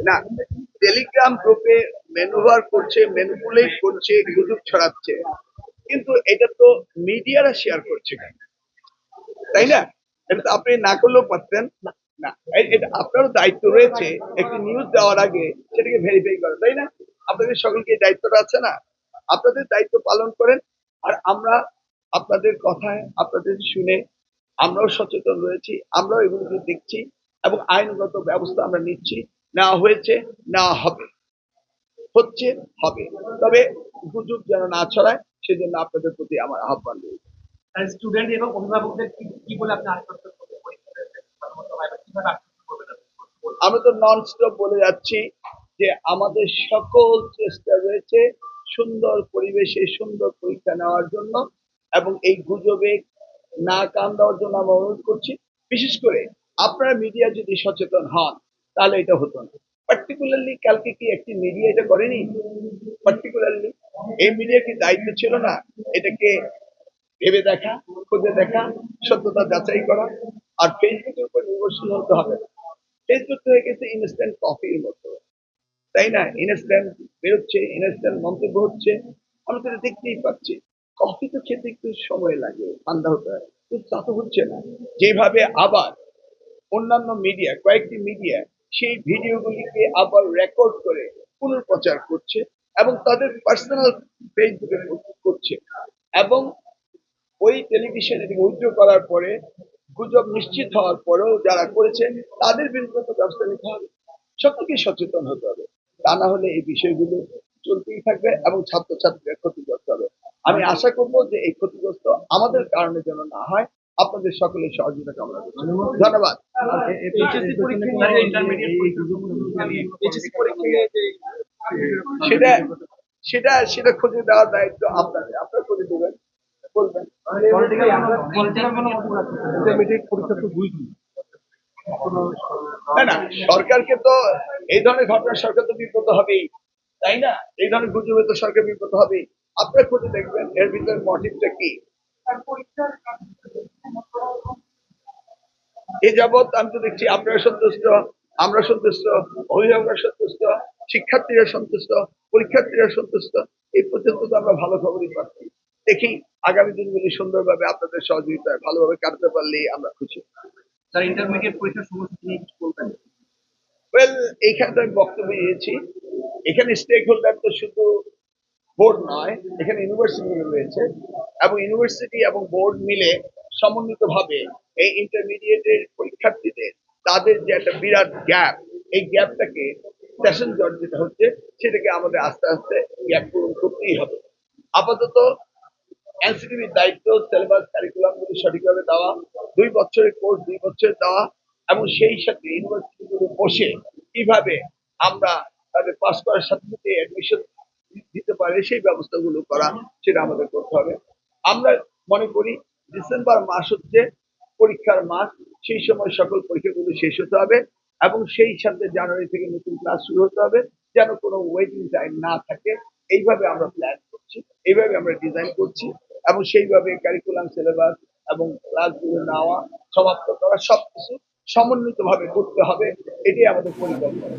না, টেলিগ্রাম গ্রুপে ম্যানুভার করছে, ম্যানুপুলেট করছে, গুজব ছড়াচ্ছে, কিন্তু এটা তো মিডিয়ারা শেয়ার করছে কেন, তাই না? এটা তো আপনি না করলেও পারতেন। না, এটা আপনারও দায়িত্ব রয়েছে একটি নিউজ দেওয়ার আগে সেটাকে ভেরিফাই করা, তাই না? আপনাদের সকলকে এই দায়িত্বটা আছে না? আপনাদের দায়িত্ব পালন করেন। আর আমরা আপনাদের কথায় আপনাদের শুনে আমরাও সচেতন রয়েছি, আমরাও এগুলোকে দেখছি এবং আইনগত ব্যবস্থা আমরা নিচ্ছি, নেওয়া হয়েছে, নেওয়া হবে, হচ্ছে, হবে। তবে গুজব যেন না ছড়ায় সেজন্য আপনাদের প্রতি আমার আহ্বান রয়েছে। স্টুডেন্ট এবং অভিভাবকদের কি বলে আপনি আশ্বস্ত করবেন? কিভাবে আশ্বস্ত করবেন? আমি তো নন স্টপ বলে যাচ্ছি যে আমাদের সকল চেষ্টা রয়েছে সুন্দর পরিবেশে সুন্দর পরীক্ষা নেওয়ার জন্য, এবং এই গুজবে না কান দেওয়ার জন্য আমরা অনুরোধ করছি। বিশেষ করে আপনারা মিডিয়া যদি সচেতন হন তাহলে এটা হতো না। পার্টিকুলারলি কালকে কি একটি মিডিয়া এটা করেনি? পার্টিকুলারলি এই মিডিয়া কি দায়িত্ব ছিল না এটাকে ভেবে দেখা, খুঁজে দেখা, সত্যতা যাচাই করা? আর ফেসবুকের উপর নির্ভরশীল হতে হবে না। ফেসবুক হয়ে গেছে ইনস্ট্যান্ট কফির মতো, তাই না? ইনস্ট্যান্ট বেরোচ্ছে, ইনস্ট্যান্ট মন্তব্য হচ্ছে, আমরা তো দেখতেই পাচ্ছি। কফি তো খেতে একটু সময় লাগে, ঠান্ডা হতে হয়, কিন্তু তা তো হচ্ছে না। যেভাবে আবার অন্যান্য মিডিয়া, কয়েকটি মিডিয়া সেই ভিডিওগুলিকে আবার রেকর্ড করে পুনর্প্রচার করছে এবং তাদের পার্সোনাল ফেসবুকে করছে, এবং ওই টেলিভিশন এটি উইথড্র করার পরে গুজব নিশ্চিত হওয়ার পরেও যারা করেছে তাদের বিরুদ্ধে তো ব্যবস্থা নিতে হবে। সকলকে সচেতন হতে হবে, তা না হলে এই বিষয়গুলো চলতেই থাকবে এবং ছাত্রছাত্রীরা ক্ষতিগ্রস্ত হবে। আমি আশা করব যে এই ক্ষতিগ্রস্ত আমাদের কারণে যেন না হয়। আপনাদের সকলের সহযোগিতা কামনা করছি। ধন্যবাদ। সেটা সেটা সেটা খুঁজে দেওয়ার দায়িত্ব আপনাদের, আপনারা খুঁজে দেবেন, বলবেন। না না, সরকারকে তো এই ধরনের ঘটনা সরকার তো বিব্রত হবেই, তাই না? এই ধরনের গুজবে তো সরকার বিব্রত হবেই। আপনারা খুঁজে দেখবেন এর ভিতরে মোটিভটা কি। এ যাবৎ আমি তো দেখছি আপনারা সন্তুষ্ট, আমরা সন্তুষ্ট, অভিভাবকরা সন্তুষ্ট, শিক্ষার্থীরা সন্তুষ্ট, পরীক্ষার্থীরা সন্তুষ্ট। এই পর্যন্ত তো আমরা ভালো খবরই পাচ্ছি। দেখি আগামী দিনগুলি সুন্দরভাবে আপনাদের সহযোগিতায় ভালোভাবে কাটতে পারলেই আমরা খুশি। স্যার, ইন্টারমিডিয়েট পরীক্ষার সময়সূচি নিয়ে কিছু বলবেন? ওয়েল, এইখানে তো আমি বক্তব্য দিয়েছি। এখানে স্টেক হোল্ডার তো শুধু বোর্ড নয়, এখানে ইউনিভার্সিটি রয়েছে এবং ইউনিভার্সিটি এবং বোর্ড মিলে সমন্বিতভাবে এই ইন্টারমিডিয়েটের পরীক্ষার্থীদের তাদের যে একটা বিরাট গ্যাপ, এই গ্যাপটাকে সেশন জট যেটা হচ্ছে সেটাকে আমাদের আস্তে আস্তে গ্যাপ পূরণ করতেই হবে। আপাতত এনসিটিভির দায়িত্ব সিলেবাস কারিকুলাম গুলি সঠিকভাবে দেওয়া, 2 বছরের কোর্স 2 বছরে দেওয়া, এবং সেই সাথে ইউনিভার্সিটি গুলো বসে কিভাবে আমরা তাদের পাস করার সাথে সাথে অ্যাডমিশন দিতে পারে সেই ব্যবস্থাগুলো করা, সেটা আমাদের করতে হবে। আমরা মনে করি ডিসেম্বর মাস হচ্ছে পরীক্ষার মাস, সেই সময় সকল পরীক্ষাগুলো শেষ হতে হবে এবং সেই সাথে জানুয়ারি থেকে নতুন ক্লাস শুরু হতে হবে, যেন কোনো ওয়েটিং টাইম না থাকে। এইভাবে আমরা প্ল্যান করছি, এইভাবে আমরা ডিজাইন করছি এবং সেইভাবে কারিকুলাম সিলেবাস এবং ক্লাসগুলো নেওয়া, সমাপ্ত করা সবকিছু সমন্বিতভাবে করতে হবে, এটাই আমাদের পরিকল্পনা।